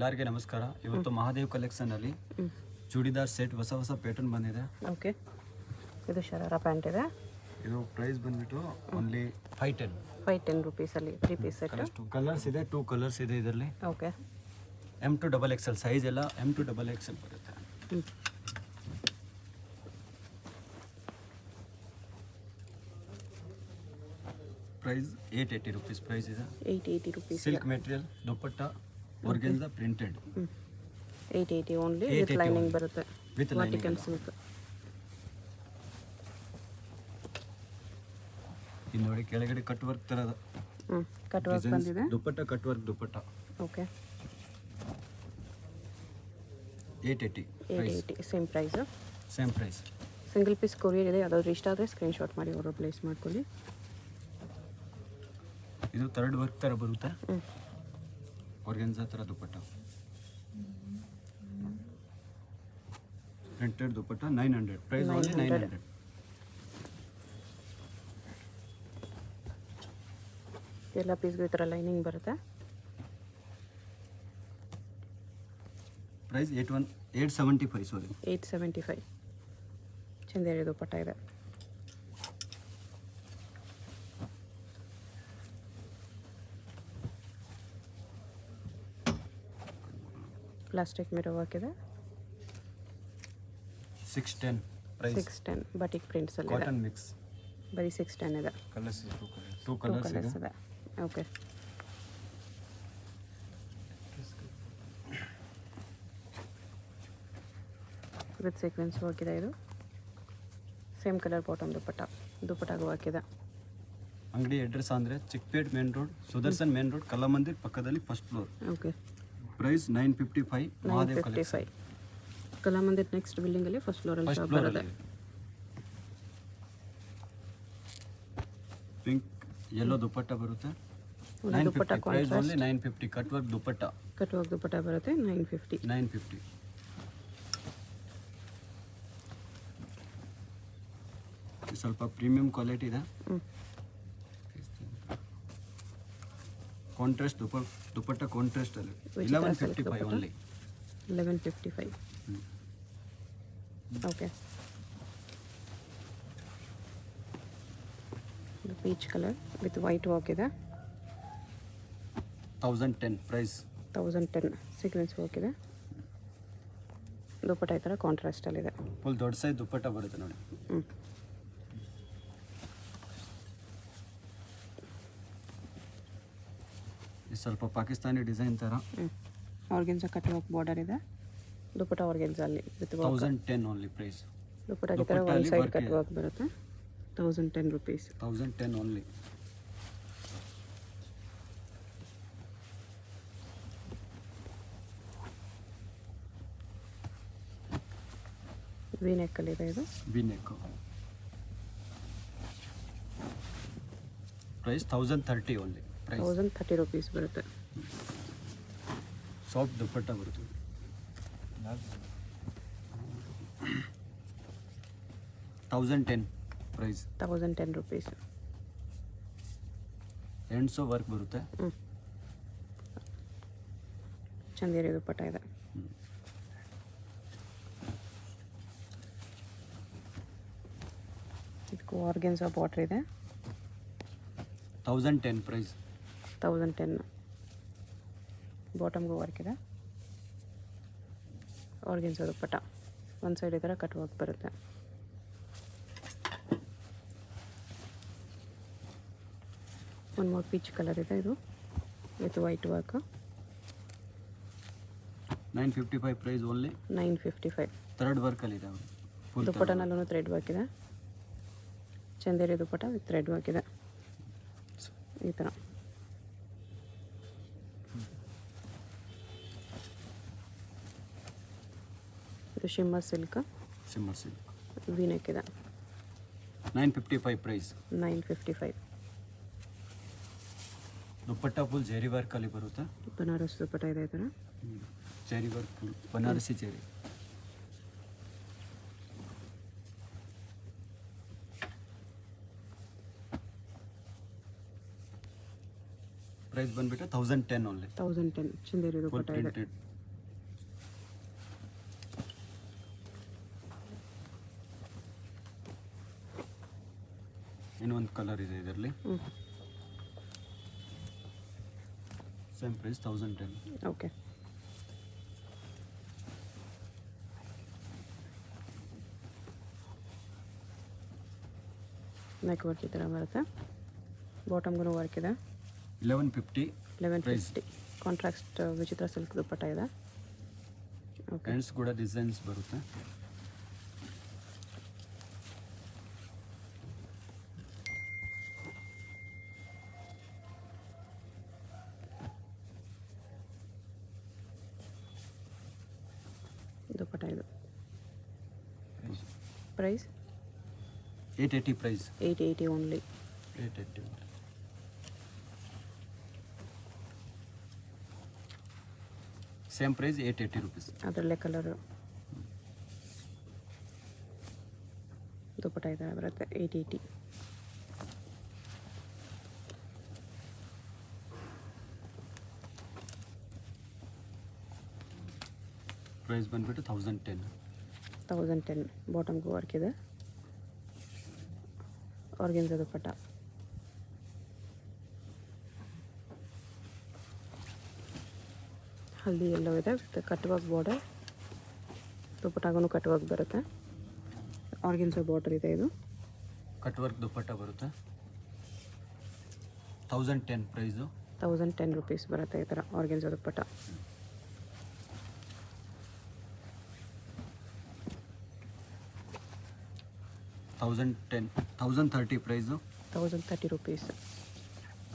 ಎಲ್ಲರಿಗೆ ನಮಸ್ಕಾರ. ಇವತ್ತು ಮಹಾದೇವ್ ಕಲೆಕ್ಷನ್ ಅಲ್ಲಿ ಚೂಡಿದಾರ್ ಸೆಟ್ ಹೊಸ ಪ್ಯಾಟರ್ನ್ ಬಂದಿದೆ. ಓಕೆ, ಇದು ಶರಾರ ಪ್ಯಾಂಟ್ ಇದೆ. ಇದು ಪ್ರೈಸ್ ಬಂದ್ಬಿಟ್ಟು ಓನ್ಲಿ 510 ರೂಪೀಸ್ ಅಲ್ಲಿ 3 ಪೀಸ್ ಸೆಟ್. ಕಲರ್ಸ್ ಇದೆ, 2 ಕಲರ್ಸ್ ಇದೆ ಇದರಲ್ಲಿ. Okay, M to XXL size ಎಲ್ಲ M to XXL ಬರುತ್ತೆ. ಪ್ರೈಸ್ 880 ರೂಪೀಸ್ ಪ್ರೈಸ್ ಇದೆ. 880 rupees. Silk material, dupatta, organza printed. 880 only with lining ಬರುತ್ತೆ. With vertical silk. ಇದು ನೋಡಿ ಕೆಳಗಡೆ ಕಟ್ ವರ್ಕ್ ತರದ ಕಟ್ ವರ್ಕ್ ಬಂದಿದೆ. Dupatta cut work dupatta. Okay, 880 same price. Same price. Single piece courier ಇದೆ. ಯಾವ್ದಾದ್ರು ಇಷ್ಟ ಆದರೆ ಸ್ಕ್ರೀನ್ಶಾಟ್ ಮಾಡಿ ಆರ್ಡರ್ ಪ್ಲೇಸ್ ಮಾಡ್ಕೊಳ್ಳಿ. ಇದು ಥರ್ಡ್ ವರ್ಕ್ ಥರ ಬರುತ್ತೆ. ಆರ್ಗೆನ್ಜಾ ಥರ dupatta, printed dupatta. 900 price only 900. ಎಲ್ಲ ಪೀಸ್ಗೂ ಈ ಥರ ಲೈನಿಂಗ್ ಬರುತ್ತೆ. ಪ್ರೈಸ್ 875 ಸಾರಿ 875. ಚಂದೇರಿ ದುಪಟ್ಟ ಇದೆ. ಪ್ಲಾಸ್ಟಿಕ್ ಮಿರರ್ ವರ್ಕ್ ಇದೆ. 610 ಪ್ರೈಸ್. 610 ಬಟಿಕ್ ಪ್ರಿಂಟ್ಸ್ ಅಲ್ಲಿ ಇದೆ. Cotton mix. ಬರೀ 610 ಇದೆ. ಕಲರ್ಸ್ 2 ಕಲರ್ಸ್ ಇದೆ. ಓಕೆ, ವಿತ್ ಸೀಕ್ವೆನ್ಸ್ ವರ್ಕ್ ಇದೆ. ಇದು ಸೇಮ್ ಕಲರ್ ಬಾಟಮ್ ದುಪಟ್ಟಾಗೂ ವರ್ಕ್ ಇದೆ. ಅಂಗಡಿ ಅಡ್ರೆಸ್ ಅಂದರೆ Chickpet main road, Sudarshan main road, Kalamandir ಪಕ್ಕದಲ್ಲಿ first floor. Okay, price 955. Mahadev collection. Kalamandir next building ಅಲ್ಲಿ ಫಸ್ಟ್ ಫ್ಲೋರ್ ಅಲ್ಲಿ ಶಾಪ್ ಬರುತ್ತೆ. ಪಿಂಕ್ ಯೆಲ್ಲೋ ದುಪಟ್ಟ ಬರುತ್ತೆ. Dupatta 950 price only 950. Cut work dupatta. Cut work dupatta ಬರುತ್ತೆ 950. ಸ್ವಲ್ಪ ಪ್ರೀಮಿಯಂ ಕ್ವಾಲಿಟಿ ಇದೆ. ಕಾಂಟ್ರಾಸ್ಟ್ ದುಪಟ್ಟ ಕಾಂಟ್ರಾಸ್ಟ್ ಅಲ್ಲಿ 1155 only. 1155. Okay, peach colour with white work ಇದೆ. 1010 ಪ್ರೈಸ್. 1010 ಸೀಕ್ವೆನ್ಸ್ ವರ್ಕ್ ಇದೆ. ದುಪಟ್ಟ ಈ ಥರ ಕಾಂಟ್ರಾಸ್ಟಲ್ಲಿದೆ. ಫುಲ್ ದೊಡ್ಡ ಸೈಜ್ ದುಪಟ್ಟ ಬರುತ್ತೆ ನೋಡಿ. ಇದು ಸ್ವಲ್ಪ ಪಾಕಿಸ್ತಾನಿ ಡಿಸೈನ್ ಥರ. ಆರ್ಗೆನ್ಜಾ ಕಟ್ ವರ್ಕ್ ಬಾರ್ಡರ್ ಇದೆ. ದುಪಟ್ಟ ಆರ್ಗೆನ್ಜಾ ಅಲ್ಲಿ ವಿತ್ 1010 ಓನ್ಲಿ ಪ್ರೈಸ್. ದುಪಟ್ಟ ಈ ಥರ ಒನ್ ಸೈಡ್ ಕಟ್ ವರ್ಕ್ ಬರುತ್ತೆ. 1010 ರೂಪೀಸ್. 1010 ಓನ್ಲಿ. ವಿ ನೆಕ್ ಅಲ್ಲಿ ಇದೆ. ಇದು V neck. Price 1030 only. 1030 rupees ಬರುತ್ತೆ. ಸಾಫ್ಟ್ ದುಪಟ್ಟ ಬರುತ್ತೆ. 1010 ಪ್ರೈಸ್. 1010 ರೂಪೀಸ್. ಎಂಡ್ಸೋ ವರ್ಕ್ ಬರುತ್ತೆ. ಚಂದೇರಿ ದುಪಟ್ಟ ಇದೆ. ಇದಕ್ಕೂ ಆರ್ಗೆನ್ಜಾ ಬಾರ್ಡರ್ ಇದೆ. 1010 ಪ್ರೈಸ್. 1010. ಬಾಟಮ್ಗೂ ವರ್ಕ್ ಇದೆ. ಆರ್ಗೆನ್ಜಾ ದುಪಟ್ಟ ಒಂದು ಸೈಡ್ ಈ ಥರ ಕಟ್ ವರ್ಕ್ ಬರುತ್ತೆ. ಒಂದು ಮೋರ್ ಪೀಚ್ ಕಲರ್ ಇದೆ. ಇದು with white work. 955 price only. 955. Third ವರ್ಕಲ್ಲಿ ಇದೆ. ದುಪಟ್ಟನಲ್ಲೂ ಥ್ರೆಡ್ ವರ್ಕ್ ಇದೆ. Chanderi dupatta with thread work ಇದೆ ಈ ಥರ. ಇದು ಶಿಮ್ಮರ್ ಸಿಲ್ಕ್. ವಿ ನೆಕ್ ಇದೆ. 955 price. 955. Dupatta full zari work ಅಲ್ಲಿ ಬರುತ್ತೆ. ಬನಾರಸ್ ದುಪಟ್ಟ ಇದೆ ಈ ಥರ. Zari work full Banarasi zari. Price ಬಂದ್ಬಿಟ್ಟು 1010 ಓನ್ಲಿ. 1010 ಚಂದೇರಿ ದುಪಟ್ಟ ಇದೆ. ಪ್ರಿಂಟೆಡ್ ಇನ್ನೊಂದು ಕಲರ್ ಇದೆ ಇದರಲ್ಲಿ. ಹ್ಞೂ same price 1010. Okay. Neck work ಈ ಥರ ಬರುತ್ತೆ. ಬಾಟಮ್ಗೂ ವರ್ಕ್ ಇದೆ. 1150. 1150. ಕಾಂಟ್ರಾಕ್ಟ್ ವಿಚಿತ್ರ ಸಿಲ್ಕ್ ದುಪ್ಪಟ್ಟ ಇದೆ. ಓಕೆ. ಹ್ಯಾಂಡ್ಸ್ ಕೂಡ ಡಿಸೈನ್ಸ್ ಬರುತ್ತೆ. ದುಪ್ಪಟ್ಟ ಇದು. Price 880 price. 880 only. 880. Same price 880 rupees. ಅದರಲ್ಲೇ ಕಲರು ದುಪ್ಪಟ್ಟ ಈ ಥರ ಬರುತ್ತೆ. 880. ಪ್ರೈಸ್ ಬಂದ್ಬಿಟ್ಟು 1010. 1010. ಬಾಟಮ್ಗೂ ವರ್ಕ್ ಇದೆ. ಆರ್ಗೆನ್ಜಾ ದುಪ್ಪಟ್ಟ. ಹಲ್ದಿ ಎಲ್ಲೋ ಇದೆ ವಿತ್ ಕಟ್ ವರ್ಕ್ ಬಾರ್ಡರ್. ದುಪ್ಪಟ್ಟಾಗೂ ಕಟ್ ವರ್ಕ್ ಬರುತ್ತೆ. ಆರ್ಗೆನ್ಜಾ ಬಾರ್ಡರ್ ಇದೆ. ಇದು ಕಟ್ ವರ್ಕ್ ದುಪ್ಪಟ್ಟ ಬರುತ್ತೆ. 1010 ಪ್ರೈಸು. 1010 rupees ಬರುತ್ತೆ ಈ ಥರ ಆರ್ಗೆನ್ಜಾ ದುಪ್ಪಟ್ಟ. $1030 ಪ್ರೈಸು. 1030 rupees.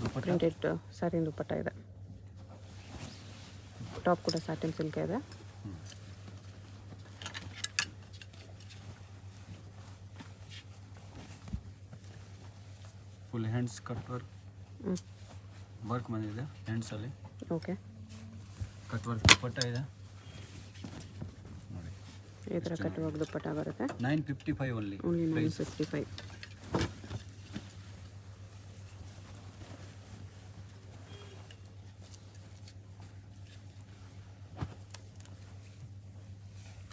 ದುಪ್ಪಟ್ಟ ಪ್ರಿಂಟೆಡ್ ಸ್ಯಾಟಿನ್ ದುಪ್ಪಟ್ಟ ಇದೆ. ಟಾಪ್ ಕೂಡ ಸ್ಯಾಟಿನ್ ಸಿಲ್ಕ್ ಇದೆ. ಫುಲ್ ಹ್ಯಾಂಡ್ಸ್ ಕಟ್ ವರ್ಕ್ ಬಂದಿದೆ ಹ್ಯಾಂಡ್ಸಲ್ಲಿ. ಓಕೆ. ಕಟ್ ವರ್ಕ್ ದುಪ್ಪಟ್ಟ ಇದೆ ನೋಡಿ. ಈ ಥರ ಕಟ್ ವರ್ಕ್ ದುಪ್ಪಟ್ಟ ಬರುತ್ತೆ. 955 ಓನ್ಲಿ. 955.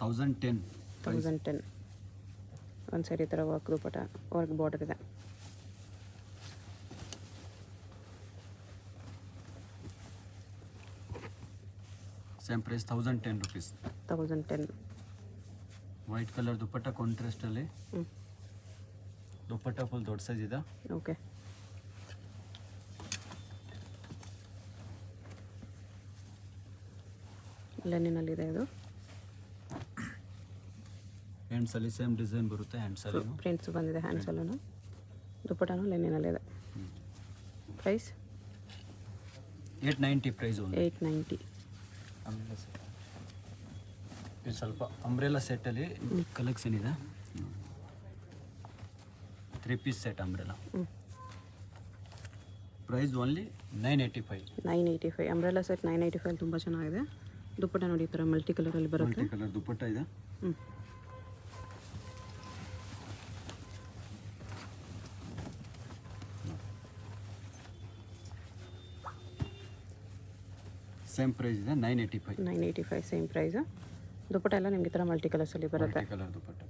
$1010. 1010. ಒಂದು ಸೈಡ್ ಈ ಥರ ವರ್ಕ್ ದುಪ್ಪಟ್ಟ ವರ್ಕ್ ಬಾರ್ಡರ್ ಇದೆ. Same price 1010 rupees. 1010. White colour dupatta ಕಾಂಟ್ರಾಸ್ಟಲ್ಲಿ. ದುಪ್ಪಟ್ಟ ಫುಲ್ ದೊಡ್ಡ ಸೈಜ್ ಇದೆ. ಓಕೆ. ಲೆನಿನಲ್ಲಿದೆ ಇದು. ಹ್ಯಾಂಡ್ಸಲ್ಲಿ ಸೇಮ್ ಡಿಸೈನ್ ಬರುತ್ತೆ. ಹ್ಯಾಂಡ್ಸಲ್ಲಿ ಪ್ರಿಂಟ್ಸ್ ಬಂದಿದೆ ಹ್ಯಾಂಡ್ಸಲ್ಲೂ. ದುಪ್ಪಟ್ಟನೂ ಲೆನಿನಲ್ಲಿದೆ. Price 890 price only. 890. ಇದು ಸ್ವಲ್ಪ ಅಂಬ್ರೆಲಾ ಸೆಟ್ಟಲ್ಲಿ ಕಲೆಕ್ಷನ್ ಇದೆ. 3 piece set umbrella. Price only 985. 985. Umbrella set 985 ತುಂಬ ಚೆನ್ನಾಗಿದೆ. ದುಪ್ಪಟ್ಟ ನೋಡಿ ಈ ಥರ ಮಲ್ಟಿ ಕಲರಲ್ಲಿ ಬರುತ್ತೆ. ಮಲ್ಟಿ ಕಲರ್ ದುಪ್ಪಟ್ಟ ಇದೆ. ಸೇಮ್ ಪ್ರೈಸ್ ಇದೆ 985. 985 ಸೇಮ್ ಪ್ರೈಸ್. ದುಪ್ಪಟ್ಟ ಎಲ್ಲ ನಿಮ್ಗೆ ಈ ಥರ ಮಲ್ಟಿ ಕಲರ್ಸಲ್ಲಿ ಬರುತ್ತೆ. ಮಲ್ಟಿ ಕಲರ್ ದುಪ್ಪಟ್ಟ.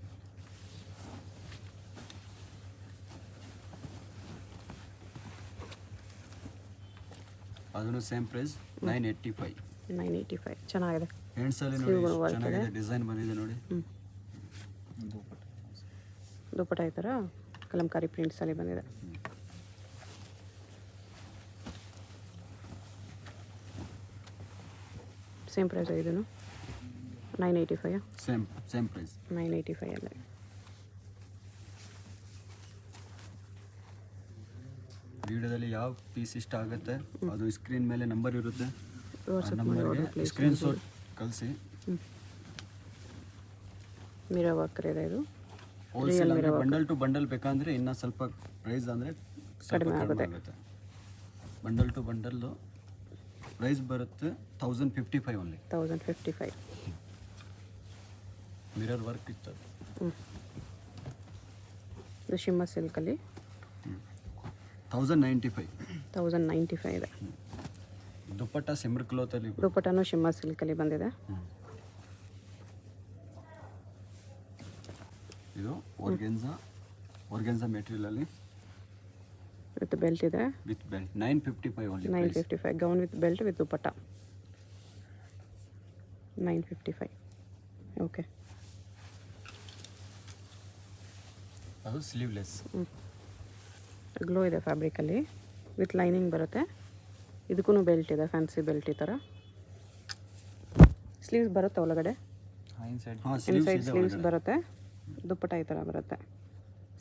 ಅದನ್ನು ಸೇಮ್ ಪ್ರೈಸ್ 985. 985 ಚೆನ್ನಾಗಿದೆ. ಹ್ಯಾಂಡ್ಸಲ್ಲಿ ನೋಡಿ ಚೆನ್ನಾಗಿದೆ ಡಿಸೈನ್ ಬಂದಿದೆ ನೋಡಿ. ದುಪ್ಪಟ್ಟ ಈ ಥರ ಕಲಂಕಾರಿ ಪ್ರಿಂಟ್ಸಲ್ಲಿ ಬಂದಿದೆ. ಸೇಮ್ ಪ್ರೈಸ್ ಇದನ್ನು 985. ಸೇಮ್ ಪ್ರೈಸ್ 985 ಅಲ್ಲ. ವಿಡಿಯೋದಲ್ಲಿ ಯಾವ ಪೀಸ್ ಇಷ್ಟ ಆಗುತ್ತೆ ಅದು ಸ್ಕ್ರೀನ್ ಮೇಲೆ ನಂಬರ್ ಇರುತ್ತೆ. ವಾಟ್ಸಪ್ ನಂಬರ್ಗೆ ಸ್ಕ್ರೀನ್ ಶಾಟ್ ಕಳಿಸಿ. ಮಿರರ್ ವರ್ಕ್ ಇದೆ ಇದು. ಹೋಲ್ಸೇಲ್ ಅಂದರೆ ಬಂಡಲ್ ಟು ಬಂಡಲ್ ಬೇಕಂದರೆ ಇನ್ನೂ ಸ್ವಲ್ಪ ಪ್ರೈಸ್ ಅಂದರೆ ಕಡಿಮೆ ಆಗುತ್ತೆ. ಬಂಡಲ್ ಟು ಬಂಡಲ್ಲು ಪ್ರೈಸ್ ಬರುತ್ತೆ 1055 ಓನ್ಲಿ. 1055. ಮಿರರ್ ವರ್ಕ್ ಇತ್ತು. ಇದು ಶಿಮ್ಮ ಸಿಲ್ಕಲ್ಲಿ 1095. 1095 ಇದೆ. ದುಪ್ಪಟ್ಟ ಸಿಮ್ರ್ ಕ್ಲೋತಲ್ಲಿ. ದುಪ್ಪಟ್ಟನೂ ಶಿಮ್ಮ ಸಿಲ್ಕಲ್ಲಿ ಬಂದಿದೆ. ಇದು ಆರ್ಗೆನ್ಜಾ ಮೆಟೀರಿಯಲಲ್ಲಿ ವಿತ್ ಬೆಲ್ಟ್ ಇದೆ. With belt 955 only. 955 gown with belt with dupatta 955. Okay. ಅದು ಸ್ಲೀವ್ಲೆಸ್. ಗ್ಲೋ ಇದೆ ಫ್ಯಾಬ್ರಿಕಲ್ಲಿ ವಿತ್ ಲೈನಿಂಗ್ ಬರುತ್ತೆ. ಇದಕ್ಕೂ ಬೆಲ್ಟ್ ಇದೆ, ಫ್ಯಾನ್ಸಿ ಬೆಲ್ಟ್ ಈ ಥರ. ಸ್ಲೀವ್ಸ್ ಬರುತ್ತೆ ಒಳಗಡೆ, ಇನ್ಸೈಡ್ ಸ್ಲೀವ್ಸ್ ಬರುತ್ತೆ. ದುಪ್ಪಟ್ಟ ಈ ಥರ ಬರುತ್ತೆ.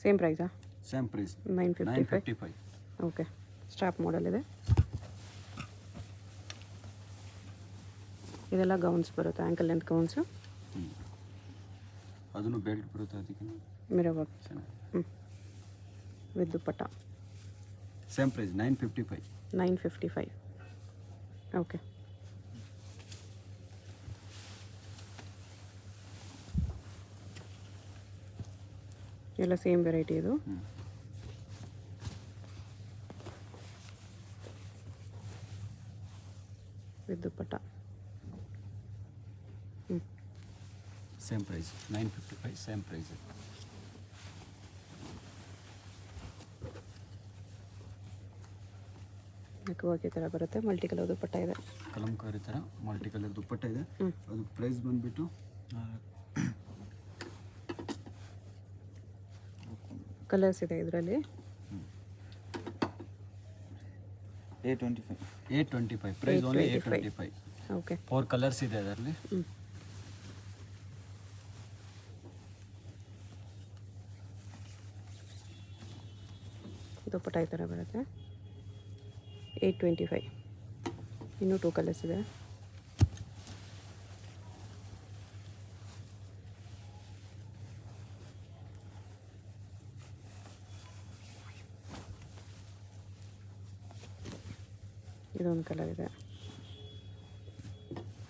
ಸೇಮ್ ಪ್ರೈಸಾ? Same price 955. Okay. Strap model ಇದೆ. ಇದೆಲ್ಲ ಗೌನ್ಸ್ ಬರುತ್ತೆ, ಆ್ಯಂಕಲ್ ಲೆಂತ್ ಗೌನ್ಸು. ಅದನ್ನು ಬೆಲ್ಟ್ ಬರುತ್ತೆ, ಅದಕ್ಕೆ mirror work with dupatta. Same price 955. 955. Okay. ಎಲ್ಲ ಸೇಮ್ ವೆರೈಟಿ ಇದು. With dupatta. Same price 955. Same price. Neck work ಈ ಥರ ಬರುತ್ತೆ. ಮಲ್ಟಿ ಕಲರ್ ದುಪ್ಪಟ್ಟ ಇದೆ. ಕಲಂಕಾರಿ ಥರ ಮಲ್ಟಿ ಕಲರ್ ದುಪ್ಪಟ್ಟ ಇದೆ. ಅದು ಪ್ರೈಸ್ ಬಂದುಬಿಟ್ಟು ಕಲರ್ಸ್ ಇದೆ ಇದರಲ್ಲಿ. 825. Price only 825. ಓಕೆ. 4 ಕಲರ್ಸ್ ಇದೆ ಅದರಲ್ಲಿ. ದುಪ್ಪಟ್ಟ ಈ ಥರ ಬರುತ್ತೆ. 825. ಇನ್ನೂ 2 ಕಲರ್ಸ್ ಇದೆ. ಇದೊಂದು ಕಲರ್ ಇದೆ.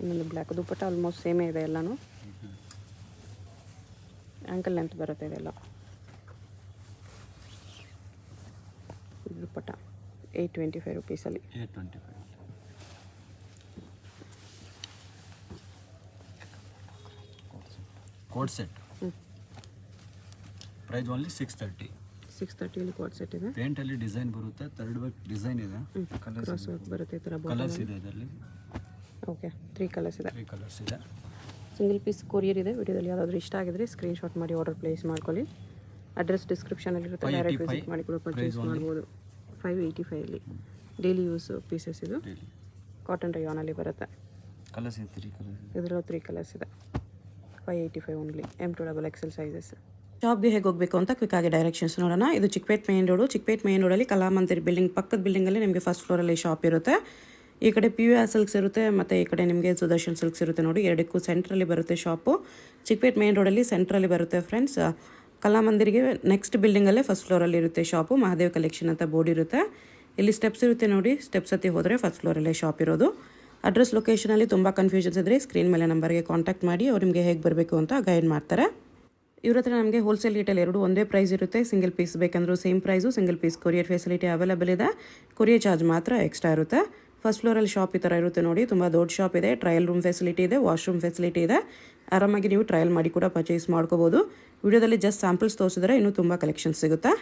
ಇನ್ನೊಂದು ಬ್ಲ್ಯಾಕ್. ದುಪ್ಪಟ್ಟ ಆಲ್ಮೋಸ್ಟ್ ಸೇಮೇ ಇದೆ ಎಲ್ಲನೂ. ಆ್ಯಂಕಲ್ ಲೆಂತ್ ಬರುತ್ತೆ ಇದೆಲ್ಲ. ದುಪ್ಪಟ್ಟ 825 ರುಪೀಸಲ್ಲಿ. 825. Coat set price only 630. 630 coat set ಇದೆ. ಪೇಂಟಲ್ಲಿ ಡಿಸೈನ್ ಬರುತ್ತೆ, 3 ವರ್ಕ್ ಡಿಸೈನ್ ಇದೆ. ಕ್ರಾಸ್ ವರ್ಕ್ ಬರುತ್ತೆ ಈ ಥರ. ಕಲರ್ಸ್ ಇದೆ ಇದರಲ್ಲಿ. ಓಕೆ. 3 ಕಲರ್ಸ್ ಇದೆ. 3 ಕಲರ್ಸ್ ಇದೆ. ಸಿಂಗಲ್ ಪೀಸ್ ಕೊರಿಯರ್ ಇದೆ. ವಿಡಿಯೋದಲ್ಲಿ ಯಾವುದಾದ್ರೂ ಇಷ್ಟ ಆಗಿದ್ರೆ ಸ್ಕ್ರೀನ್ಶಾಟ್ ಮಾಡಿ ಆರ್ಡರ್ ಪ್ಲೇಸ್ ಮಾಡ್ಕೊಳ್ಳಿ. ಅಡ್ರೆಸ್ ಡಿಸ್ಕ್ರಿಪ್ಷನಲ್ಲಿರುತ್ತೆ, ಡೈರೆಕ್ಟ್ ವಿಸಿಟ್ ಮಾಡಿ ಕೂಡ ಪರ್ಚೇಸ್ ಮಾಡ್ಬೋದು. 585 ಡೈಲಿ ಯೂಸ್ ಪೀಸಸ್ ಇದು. ಕಾಟನ್ ರಯಾನಲ್ಲಿ ಬರುತ್ತೆ. ಕಲರ್ಸ್ ಇದೆ 3 ಕಲರ್ಸ್. ಇದರಲ್ಲಿ 3 ಕಲರ್ಸ್ ಇದೆ. 585 ಓನ್ಲಿ. M2XL sizes. ಶಾಪ್ಗೆ ಹೇಗೆ ಹೋಗಬೇಕು ಅಂತ ಕ್ವಿಕ್ ಆಗಿ ಡೈರೆಕ್ಷನ್ಸ್ ನೋಡೋಣ. ಇದು Chickpet main road. Chickpet main ರೋಡಲ್ಲಿ ಕಲಾಮಂದಿರ್ ಬಿಲ್ಡಿಂಗ್ ಪಕ್ಕದ ಬಿಲ್ಡಿಂಗಲ್ಲಿ ನಿಮಗೆ ಫಸ್ಟ್ ಫ್ಲೋರಲ್ಲಿ ಶಾಪ್ ಇರುತ್ತೆ. ಈ ಕಡೆ PVR ಸಿಲ್ಕ್ಸ್ ಇರುತ್ತೆ, ಮತ್ತು ಈ ಕಡೆ ನಿಮಗೆ ಸುದರ್ಶನ್ ಸಿಲ್ಕ್ಸ್ ಇರುತ್ತೆ ನೋಡಿ. ಎರಡಕ್ಕೂ ಸೆಂಟ್ರಲ್ಲಿ ಬರುತ್ತೆ ಶಾಪು. ಚಿಕ್ಕಪೇಟ್ ಮೇನ್ ರೋಡಲ್ಲಿ ಸೆಂಟ್ರಲ್ಲಿ ಬರುತ್ತೆ ಫ್ರೆಂಡ್ಸ್. ಕಲಾಮಂದಿರಿಗೆ ನೆಕ್ಸ್ಟ್ ಬಿಲ್ಡಿಂಗಲ್ಲೇ ಫಸ್ಟ್ ಫ್ಲೋರಲ್ಲಿ ಇರುತ್ತೆ ಶಾಪು. ಮಹಾದೇವ್ ಕಲೆಕ್ಷನ್ ಅಂತ ಬೋರ್ಡ್ ಇರುತ್ತೆ. ಇಲ್ಲಿ ಸ್ಟೆಪ್ಸ್ ಇರುತ್ತೆ ನೋಡಿ. ಸ್ಟೆಪ್ಸ್ ಹತ್ತಿ ಹೋದರೆ ಫಸ್ಟ್ ಫ್ಲೋರಲ್ಲೇ ಶಾಪ್ ಇರೋದು. ಅಡ್ರೆಸ್ ಲೊಕೇಶನಲ್ಲಿ ತುಂಬ ಕನ್ಫ್ಯೂಷನ್ಸ್ ಇದ್ದರೆ ಸ್ಕ್ರೀನ್ ಮೇಲೆ ನಂಬರ್ಗೆ ಕಾಂಟ್ಯಾಕ್ಟ್ ಮಾಡಿ ಅವ್ರು ನಿಮಗೆ ಹೇಗೆ ಬರಬೇಕು ಅಂತ ಗೈಡ್ ಮಾಡ್ತಾರೆ. ಇವ್ರ ಹತ್ರ ನಮಗೆ ಹೋಲ್ಸೇಲ್ ರಿಟೇಲ್ ಎರಡೂ ಒಂದೇ ಪ್ರೈಸ್ ಇರುತ್ತೆ. ಸಿಂಗಲ್ ಪೀಸ್ ಬೇಕಂದ್ರೂ same price. Single piece courier facility available ಇದೆ. ಕೊರಿಯರ್ ಚಾರ್ಜ್ ಮಾತ್ರ ಎಕ್ಸ್ಟ್ರಾ ಇರುತ್ತೆ. ಫಸ್ಟ್ ಫ್ಲೋರಲ್ಲಿ ಶಾಪ್ ಈ ಥರ ಇರುತ್ತೆ ನೋಡಿ. ತುಂಬ ದೊಡ್ಡ ಶಾಪ್ ಇದೆ. ಟ್ರಯಲ್ ರೂಮ್ ಫೆಸಿಲಿಟಿ ಇದೆ, ವಾಶ್ರೂಮ್ ಫೆಸಿಲಿಟಿ ಇದೆ. ಆರಾಮಾಗಿ ನೀವು ಟ್ರಯಲ್ ಮಾಡಿ ಕೂಡ ಪರ್ಚೇಸ್ ಮಾಡ್ಕೋಬೋದು. ವಿಡಿಯೋದಲ್ಲಿ ಜಸ್ಟ್ ಸ್ಯಾಂಪಲ್ಸ್ ತೋರಿಸಿದ್ರೆ ಇನ್ನೂ ತುಂಬ ಕಲೆಕ್ಷನ್ಸ್ ಸಿಗುತ್ತೆ.